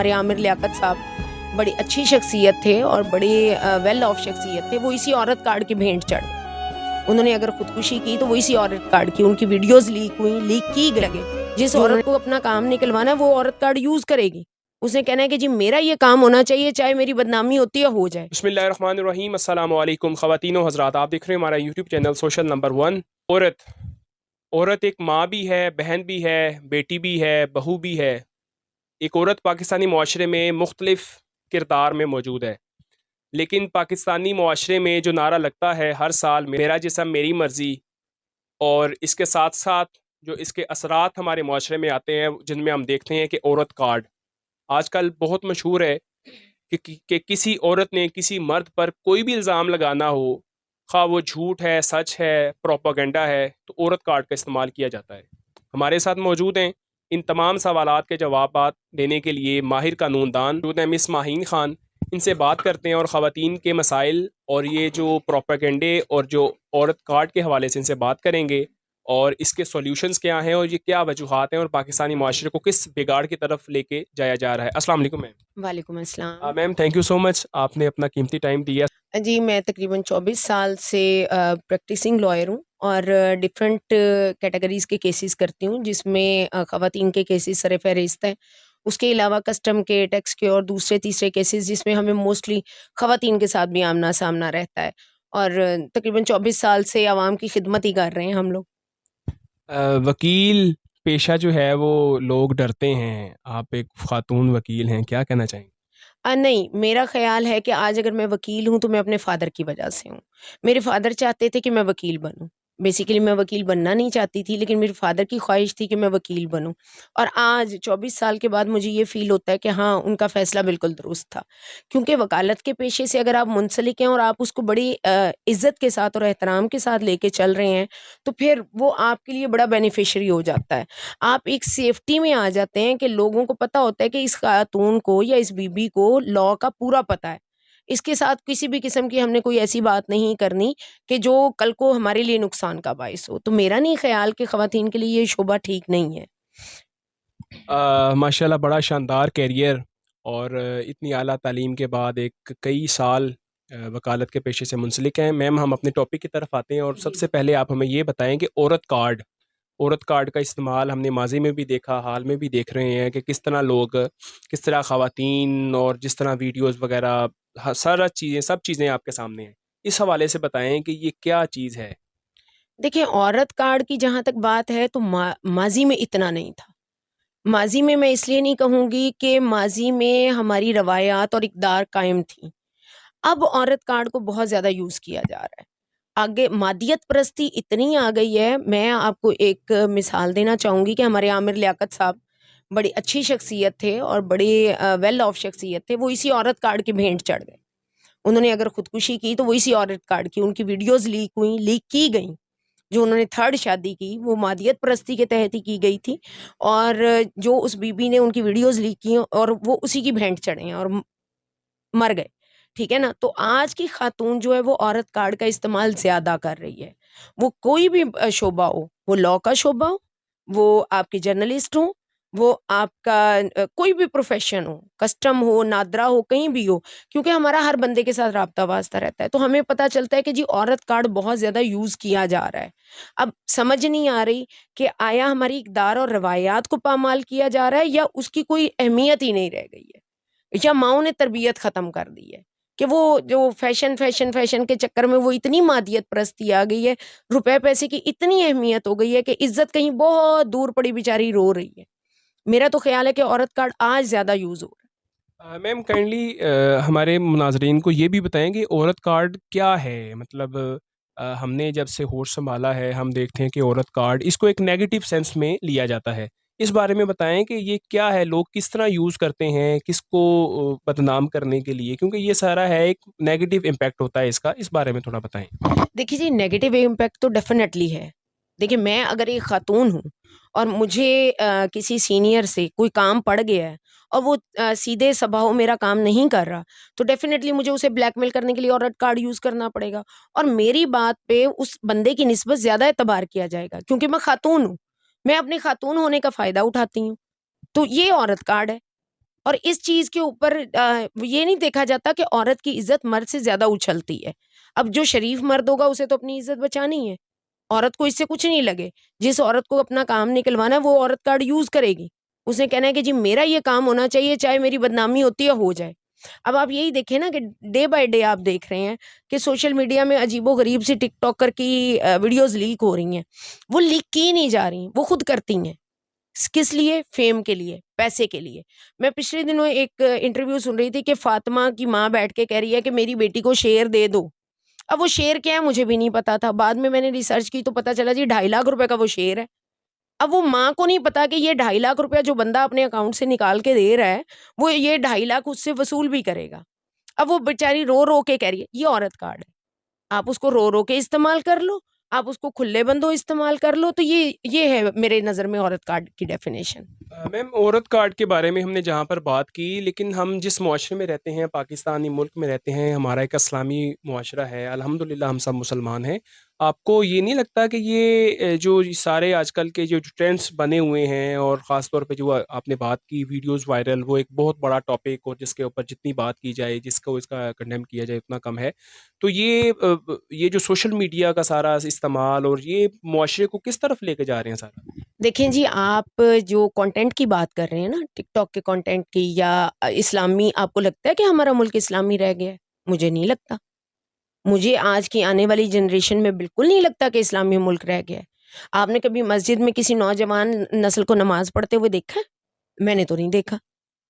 ہمارے عامر لیاقت صاحب بڑی اچھی شخصیت تھے اور بڑی ویل آف شخصیت تھے. وہ اسی عورت کارڈ کی بھینٹ چڑھ گئے. انہوں نے اگر خودکشی کی تو وہ اسی عورت کارڈ کی. ان کی ویڈیوز لیک ہوئی, لیک کی گئی. جس عورت کو اپنا کام نکلوانا ہے وہ عورت کارڈ یوز کرے گی. اس نے کہنا ہے کہ جی میرا یہ کام ہونا چاہیے, چاہے میری بدنامی ہوتی ہے ہو جائے. بسم اللہ الرحمن الرحیم. السلام علیکم خواتین و حضرات, آپ دیکھ رہے ہیں ہمارا یوٹیوب چینل سوشل نمبر 1. عورت ایک ماں بھی ہے, بہن بھی ہے, بیٹی بھی ہے, بہو بھی ہے. ایک عورت پاکستانی معاشرے میں مختلف کردار میں موجود ہے, لیکن پاکستانی معاشرے میں جو نعرہ لگتا ہے ہر سال میرا جسم میری مرضی, اور اس کے ساتھ ساتھ جو اس کے اثرات ہمارے معاشرے میں آتے ہیں جن میں ہم دیکھتے ہیں کہ عورت کارڈ آج کل بہت مشہور ہے کہ کسی عورت نے کسی مرد پر کوئی بھی الزام لگانا ہو, خواہ وہ جھوٹ ہے, سچ ہے, پروپیگنڈا ہے, تو عورت کارڈ کا استعمال کیا جاتا ہے. ہمارے ساتھ موجود ہیں ان تمام سوالات کے جوابات دینے کے لیے ماہر قانون دان موجود ہیں مس ماہین خان. ان سے بات کرتے ہیں اور خواتین کے مسائل اور یہ جو پروپیگنڈے اور جو عورت کارڈ کے حوالے سے ان سے بات کریں گے, اور اس کے سولوشنز کیا ہیں اور یہ کیا وجوہات ہیں اور پاکستانی معاشرے کو کس بگاڑ کی طرف لے کے جایا جا رہا ہے. السلام علیکم میم. وعلیکم السلام. میم تھینک یو سو مچ, آپ نے اپنا قیمتی ٹائم دیا. جی میں تقریباً 24 سال سے پریکٹیسنگ لائر ہوں اور ڈفرینٹ کیٹیگریز کے کیسز کرتی ہوں, جس میں خواتین کے کیسز سر فہرست ہیں. اس کے علاوہ کسٹم کے, ٹیکس کے اور دوسرے تیسرے کیسز جس میں ہمیں موسٹلی خواتین کے ساتھ بھی آمنا سامنا رہتا ہے. اور تقریباً 24 سال سے عوام کی خدمت ہی کر رہے ہیں ہم لوگ. وکیل پیشہ جو ہے وہ لوگ ڈرتے ہیں, آپ ایک خاتون وکیل ہیں, کیا کہنا چاہیں گے؟ نہیں, میرا خیال ہے کہ آج اگر میں وکیل ہوں تو میں اپنے فادر کی وجہ سے ہوں. میرے فادر چاہتے تھے کہ میں وکیل بنوں. بیسیکلی میں وکیل بننا نہیں چاہتی تھی, لیکن میرے فادر کی خواہش تھی کہ میں وکیل بنوں. اور آج 24 سال کے بعد مجھے یہ فیل ہوتا ہے کہ ہاں ان کا فیصلہ بالکل درست تھا. کیونکہ وکالت کے پیشے سے اگر آپ منسلک ہیں اور آپ اس کو بڑی عزت کے ساتھ اور احترام کے ساتھ لے کے چل رہے ہیں تو پھر وہ آپ کے لیے بڑا بینیفیشری ہو جاتا ہے. آپ ایک سیفٹی میں آ جاتے ہیں کہ لوگوں کو پتہ ہوتا ہے کہ اس خاتون کو یا اس بیوی کو لاء کا پورا پتہ ہے. اس کے ساتھ کسی بھی قسم کی ہم نے کوئی ایسی بات نہیں کرنی کہ جو کل کو ہمارے لیے نقصان کا باعث ہو. تو میرا نہیں خیال کہ خواتین کے لیے یہ شعبہ ٹھیک نہیں ہے. ماشاء اللہ, بڑا شاندار کیریئر اور اتنی اعلیٰ تعلیم کے بعد ایک کئی سال وکالت کے پیشے سے منسلک ہیں. میم ہم اپنے ٹاپک کی طرف آتے ہیں, اور سب سے پہلے آپ ہمیں یہ بتائیں کہ عورت کارڈ کا استعمال ہم نے ماضی میں بھی دیکھا, حال میں بھی دیکھ رہے ہیں کہ کس طرح لوگ, کس طرح خواتین, اور جس طرح ویڈیوز وغیرہ سب چیزیں آپ کے سامنے ہیں. اس حوالے سے بتائیں کہ یہ کیا چیز ہے. دیکھیں, عورت کارڈ کی جہاں تک بات ہے تو ماضی میں اتنا نہیں تھا. ماضی میں اس لیے نہیں کہوں گی کہ ماضی میں ہماری روایات اور اقدار قائم تھیں. اب عورت کارڈ کو بہت زیادہ یوز کیا جا رہا ہے. آگے مادیت پرستی اتنی آ گئی ہے. میں آپ کو ایک مثال دینا چاہوں گی کہ ہمارے عامر لیاقت صاحب بڑی اچھی شخصیت تھے اور بڑی ویل آف شخصیت تھے. وہ اسی عورت کارڈ کی بھینٹ چڑھ گئے. انہوں نے اگر خودکشی کی تو وہ اسی عورت کارڈ کی. ان کی ویڈیوز لیک ہوئی, لیک کی گئیں. جو انہوں نے تھرڈ شادی کی وہ مادیت پرستی کے تحت ہی کی گئی تھی, اور جو اس بی بی نے ان کی ویڈیوز لیک کی اور وہ اسی کی بھینٹ چڑھے ہیں اور مر گئے. ٹھیک ہے نا. تو آج کی خاتون جو ہے وہ عورت کارڈ کا استعمال زیادہ کر رہی ہے. وہ کوئی بھی شعبہ ہو, وہ لاء کا شعبہ ہو, وہ آپ کے جرنلسٹ ہوں, وہ آپ کا کوئی بھی پروفیشن ہو, کسٹم ہو, نادرا ہو, کہیں بھی ہو, کیونکہ ہمارا ہر بندے کے ساتھ رابطہ واسطہ رہتا ہے. تو ہمیں پتہ چلتا ہے کہ جی عورت کارڈ بہت زیادہ یوز کیا جا رہا ہے. اب سمجھ نہیں آ رہی کہ آیا ہماری اقدار اور روایات کو پامال کیا جا رہا ہے یا اس کی کوئی اہمیت ہی نہیں رہ گئی ہے, یا ماؤں نے تربیت ختم کر دی ہے کہ وہ جو فیشن کے چکر میں وہ اتنی مادیت پرستی آ گئی ہے, روپے پیسے کی اتنی اہمیت ہو گئی ہے کہ عزت کہیں بہت دور پڑی بیچاری رو رہی ہے. میرا تو خیال ہے کہ عورت کارڈ آج زیادہ یوز ہو رہا ہے. میم کائنڈلی ہمارے مناظرین کو یہ بھی بتائیں کہ عورت کارڈ کیا ہے. مطلب ہم نے جب سے ہوش سنبھالا ہے ہم دیکھتے ہیں کہ عورت کارڈ اس کو ایک نیگیٹو سینس میں لیا جاتا ہے. اس بارے میں بتائیں کہ یہ کیا ہے, لوگ کس طرح یوز کرتے ہیں کس کو بدنام کرنے کے لیے, کیونکہ یہ سارا ہے ایک نیگیٹو امپیکٹ ہوتا ہے اس کا. اس بارے میں تھوڑا بتائیں. دیکھیے جی, نیگیٹو امپیکٹ تو ڈیفینیٹلی ہے. دیکھیے, میں اگر ایک خاتون ہوں اور مجھے کسی سینئر سے کوئی کام پڑ گیا ہے اور وہ سیدھے صباحوں میرا کام نہیں کر رہا, تو ڈیفینیٹلی مجھے اسے بلیک میل کرنے کے لیے عورت کارڈ یوز کرنا پڑے گا, اور میری بات پہ اس بندے کی نسبت زیادہ اعتبار کیا جائے گا کیونکہ میں خاتون ہوں. میں اپنے خاتون ہونے کا فائدہ اٹھاتی ہوں. تو یہ عورت کارڈ ہے. اور اس چیز کے اوپر یہ نہیں دیکھا جاتا کہ عورت کی عزت مرد سے زیادہ اچھلتی ہے. اب جو شریف مرد ہوگا اسے تو اپنی عزت بچانی ہے, عورت کو اس سے کچھ نہیں لگے. جس عورت کو اپنا کام نکلوانا ہے وہ عورت کارڈ یوز کرے گی, اس نے کہنا ہے کہ جی میرا یہ کام ہونا چاہیے, چاہے میری بدنامی ہوتی ہے ہو جائے. اب آپ یہی دیکھیں نا کہ ڈے بائی ڈے آپ دیکھ رہے ہیں کہ سوشل میڈیا میں عجیب و غریب سی ٹک ٹاکر کی ویڈیوز لیک ہو رہی ہیں. وہ لیک کی نہیں جا رہی, وہ خود کرتی ہیں. کس لیے؟ فیم کے لیے, پیسے کے لیے. میں پچھلے دنوں ایک انٹرویو سن رہی تھی کہ فاطمہ کی ماں بیٹھ کے کہہ رہی ہے کہ میری بیٹی کو شیئر دے دو. اب وہ شیئر کیا ہے مجھے بھی نہیں پتا تھا, بعد میں نے ریسرچ کی تو پتا چلا جی 2.5 لاکھ روپے کا وہ شیئر ہے. اب وہ ماں کو نہیں پتا کہ یہ 2.5 لاکھ روپیہ جو بندہ اپنے اکاؤنٹ سے نکال کے دے رہا ہے وہ یہ 2.5 لاکھ اس سے وصول بھی کرے گا. اب وہ بیچاری رو رو کے کہہ رہی ہے یہ عورت کارڈ ہے, آپ اس کو رو رو کے استعمال کر لو, آپ اس کو کھلے بندوں استعمال کر لو. تو یہ ہے میرے نظر میں عورت کارڈ کی ڈیفینیشن. میم عورت کارڈ کے بارے میں ہم نے جہاں پر بات کی, لیکن ہم جس معاشرے میں رہتے ہیں, پاکستانی ملک میں رہتے ہیں, ہمارا ایک اسلامی معاشرہ ہے, الحمدللہ ہم سب مسلمان ہیں. آپ کو یہ نہیں لگتا کہ یہ جو سارے آج کل کے جو ٹرینڈس بنے ہوئے ہیں, اور خاص طور پہ جو آپ نے بات کی ویڈیوز وائرل, وہ ایک بہت بڑا ٹاپک, اور جس کے اوپر جتنی بات کی جائے, جس کو اس کا کنڈیم کیا جائے اتنا کم ہے. تو یہ جو سوشل میڈیا کا سارا استعمال اور یہ معاشرے کو کس طرف لے کے جا رہے ہیں سارا؟ دیکھیں جی, آپ جو کانٹینٹ کی بات کر رہے ہیں نا, ٹک ٹاک کے کانٹینٹ کی یا اسلامی, آپ کو لگتا ہے کہ ہمارا ملک اسلامی رہ گیا ہے؟ مجھے نہیں لگتا. مجھے آج کی آنے والی جنریشن میں بالکل نہیں لگتا کہ اسلامی ملک رہ گیا ہے. آپ نے کبھی مسجد میں کسی نوجوان نسل کو نماز پڑھتے ہوئے دیکھا ہے؟ میں نے تو نہیں دیکھا.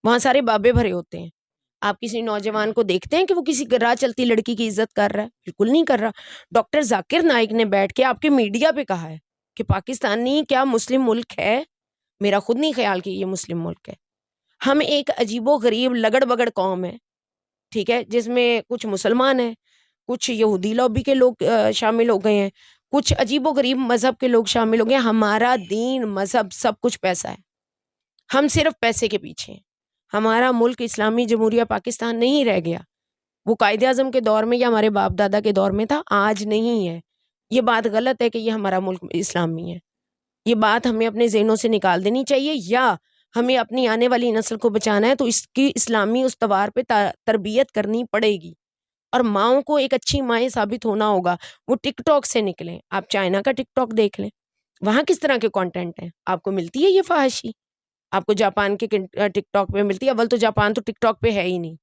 وہاں سارے بابے بھرے ہوتے ہیں. آپ کسی نوجوان کو دیکھتے ہیں کہ وہ کسی راہ چلتی لڑکی کی عزت کر رہا ہے؟ بالکل نہیں کر رہا. ڈاکٹر ذاکر نائک نے بیٹھ کے آپ کے میڈیا پہ کہا ہے کہ پاکستانی کیا مسلم ملک ہے؟ میرا خود نہیں خیال کہ یہ مسلم ملک ہے. ہم ایک عجیب و غریب لگڑ بگڑ قوم ہے, ٹھیک ہے, جس میں کچھ مسلمان ہیں, کچھ یہودی لابی کے لوگ شامل ہو گئے ہیں, کچھ عجیب و غریب مذہب کے لوگ شامل ہو گئے ہیں. ہمارا دین, مذہب, سب کچھ پیسہ ہے. ہم صرف پیسے کے پیچھے ہیں. ہمارا ملک اسلامی جمہوریہ پاکستان نہیں رہ گیا. وہ قائد اعظم کے دور میں یا ہمارے باپ دادا کے دور میں تھا, آج نہیں ہے. یہ بات غلط ہے کہ یہ ہمارا ملک اسلامی ہے. یہ بات ہمیں اپنے ذہنوں سے نکال دینی چاہیے, یا ہمیں اپنی آنے والی نسل کو بچانا ہے تو اس کی اسلامی استوار پہ تربیت کرنی پڑے گی. اور ماؤں کو ایک اچھی مائیں ثابت ہونا ہوگا. وہ ٹک ٹاک سے نکلیں. آپ چائنا کا ٹک ٹاک دیکھ لیں, وہاں کس طرح کے کانٹینٹ ہیں. آپ کو ملتی ہے یہ فحاشی؟ آپ کو جاپان کے ٹک ٹاک پہ ملتی ہے؟ اول تو جاپان تو ٹک ٹاک پہ ہے ہی نہیں,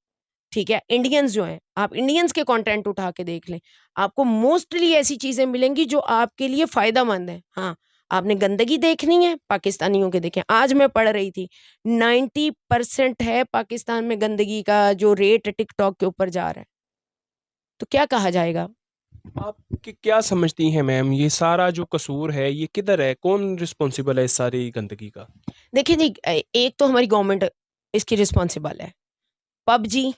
ٹھیک ہے. انڈینز جو ہیں, آپ انڈینز کے کانٹینٹ اٹھا کے دیکھ لیں, آپ کو موسٹلی ایسی چیزیں ملیں گی جو آپ کے لیے فائدہ مند ہیں. ہاں, آپ نے گندگی دیکھنی ہے, پاکستانیوں کے دیکھیں. آج میں پڑھ رہی تھی 90% ہے پاکستان میں گندگی کا جو ریٹ ٹک ٹاک کے اوپر جا رہا ہے. تو کیا کہا جائے گا؟ آپ کیا سمجھتی ہیں میم, یہ سارا جو قصور ہے یہ کدھر ہے؟ کون رسپانسیبل ہے اس ساری گندگی کا؟ دیکھیں جی, ایک تو ہماری گورنمنٹ اس کی رسپانسیبل ہے. پب جی,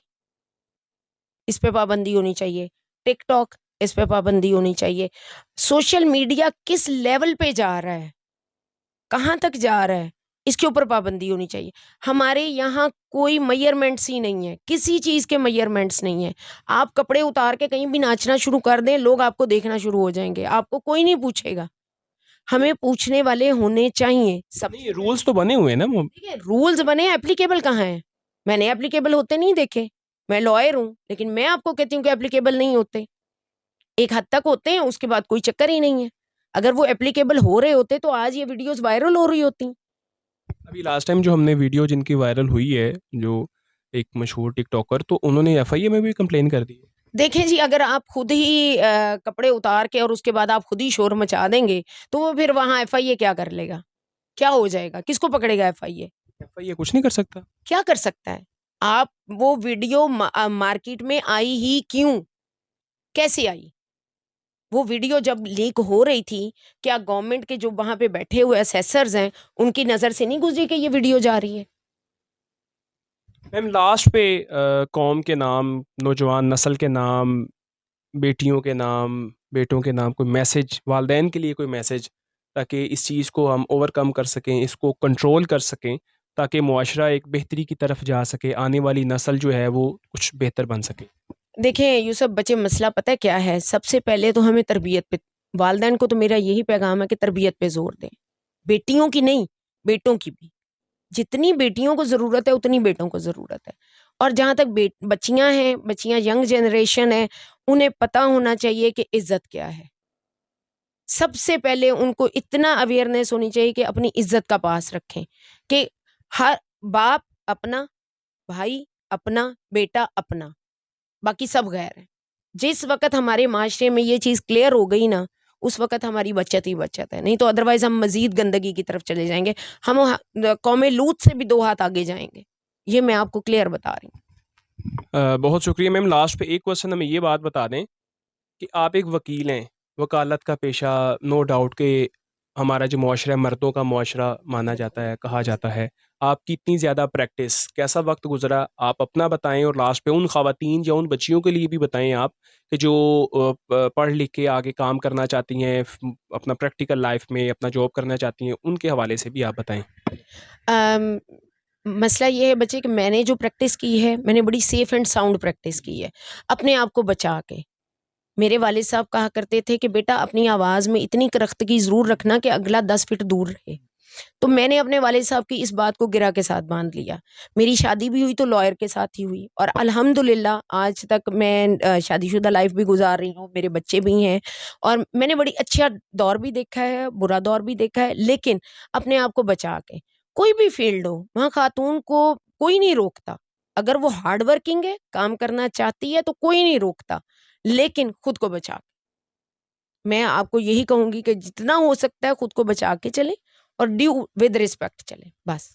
اس پہ پابندی ہونی چاہیے. ٹک ٹاک, اس پہ پابندی ہونی چاہیے. سوشل میڈیا کس لیول پہ جا رہا ہے, کہاں تک جا رہا ہے, اس کے اوپر پابندی ہونی چاہیے. ہمارے یہاں کوئی میئرمنٹس ہی نہیں ہے, کسی چیز کے میئرمنٹس نہیں ہیں. آپ کپڑے اتار کے کہیں بھی ناچنا شروع کر دیں, لوگ آپ کو دیکھنا شروع ہو جائیں گے, آپ کو کوئی نہیں پوچھے گا. ہمیں پوچھنے والے ہونے چاہیے. سب نہیں, رولز تو بنے ہوئے ہیں نا. رولز بنے, اپلیکیبل کہاں ہیں؟ میں نے اپلیکیبل ہوتے نہیں دیکھے. میں لائر ہوں, لیکن میں آپ کو کہتی ہوں کہ اپلیکیبل نہیں ہوتے. ایک حد تک ہوتے ہیں, اس کے بعد کوئی چکر ہی نہیں ہے. اگر وہ اپلیکیبل ہو رہے ہوتے تو آج یہ ویڈیوز وائرل ہو رہی ہوتی. ابھی لاسٹ ٹائم جو ہم نے ویڈیو جن کی وائرل ہوئی ہے, جو ایک مشہور ٹک ٹاکر, تو انہوں نے ایف آئی اے میں بھی کمپلین کر دی ہے. دیکھیں جی, اگر آپ خود ہی کپڑے اتار کے اور اس کے بعد آپ خود ہی شور مچا دیں گے تو وہ پھر وہاں ایف آئی اے کیا کر لے گا؟ کیا ہو جائے گا؟ کس کو پکڑے گا ایف آئی اے؟ ایف آئی اے کچھ نہیں کر سکتا. کیا کر سکتا ہے؟ آپ وہ ویڈیو مارکیٹ میں آئی ہی کیوں, کیسے آئی؟ وہ ویڈیو جب لیک ہو رہی تھی, کیا گورنمنٹ کے جو وہاں پہ بیٹھے ہوئے اسیسرز ہیں ان کی نظر سے نہیں گزری کہ یہ ویڈیو جا رہی ہے؟ میم لاسٹ پہ قوم کے نام, نوجوان نسل کے نام, بیٹیوں کے نام, بیٹوں کے نام کوئی میسج, والدین کے لیے کوئی میسج, تاکہ اس چیز کو ہم اوور کم کر سکیں, اس کو کنٹرول کر سکیں, تاکہ معاشرہ ایک بہتری کی طرف جا سکے, آنے والی نسل جو ہے وہ کچھ بہتر بن سکے. دیکھیں یوسف بچے, مسئلہ پتہ کیا ہے؟ سب سے پہلے تو ہمیں تربیت پہ, والدین کو تو میرا یہی پیغام ہے کہ تربیت پہ زور دیں. بیٹیوں کی نہیں, بیٹوں کی بھی. جتنی بیٹیوں کو ضرورت ہے اتنی بیٹوں کو ضرورت ہے. اور جہاں تک بچیاں ہیں، بچیاں ینگ جنریشن ہے، انہیں پتہ ہونا چاہیے کہ عزت کیا ہے. سب سے پہلے ان کو اتنا اویئرنیس ہونی چاہیے کہ اپنی عزت کا پاس رکھیں، کہ ہر باپ اپنا، بھائی اپنا، بیٹا اپنا، باقی سب غیر ہیں. جس وقت ہمارے معاشرے میں یہ چیز کلیئر ہو گئی نا، اس وقت ہماری بچت ہی بچت ہے. نہیں تو ادروائز ہم مزید گندگی کی طرف چلے جائیں گے. ہم قوم لوط سے بھی 2 ہاتھ آگے جائیں گے. یہ میں آپ کو کلیئر بتا رہی ہوں. بہت شکریہ میم. لاسٹ پہ ایک کوشچن ہمیں یہ بات بتا دیں کہ آپ ایک وکیل ہیں، وکالت کا پیشہ نو ڈاؤٹ کہ ہمارا جو معاشرہ مردوں کا معاشرہ مانا جاتا ہے، کہا جاتا ہے. آپ کی اتنی زیادہ پریکٹس، کیسا وقت گزرا، آپ اپنا بتائیں، اور لاسٹ پہ ان خواتین یا ان بچیوں کے لیے بھی بتائیں آپ کہ جو پڑھ لکھ کے آگے کام کرنا چاہتی ہیں اپنا پریکٹیکل لائف میں، اپنا جاب کرنا چاہتی ہیں، ان کے حوالے سے بھی آپ بتائیں. مسئلہ یہ ہے بچے کہ میں نے جو پریکٹس کی ہے، میں نے بڑی سیف اینڈ ساؤنڈ پریکٹس کی ہے، اپنے آپ کو بچا کے. میرے والد صاحب کہا کرتے تھے کہ بیٹا اپنی آواز میں اتنی کرختگی ضرور رکھنا کہ اگلا 10 فٹ دور رہے. تو میں نے اپنے والد صاحب کی اس بات کو گرہ کے ساتھ باندھ لیا. میری شادی بھی ہوئی تو لائر کے ساتھ ہی ہوئی، اور الحمدللہ آج تک میں شادی شدہ لائف بھی گزار رہی ہوں، میرے بچے بھی ہیں، اور میں نے بڑی اچھا دور بھی دیکھا ہے، برا دور بھی دیکھا ہے، لیکن اپنے آپ کو بچا کے. کوئی بھی فیلڈ ہو، وہاں خاتون کو کوئی نہیں روکتا. اگر وہ ہارڈ ورکنگ ہے، کام کرنا چاہتی ہے، تو کوئی نہیں روکتا، لیکن خود کو بچا. میں آپ کو یہی کہوں گی کہ جتنا ہو سکتا ہے خود کو بچا کے چلیں اور ڈیو ود ریسپیکٹ چلیں، بس.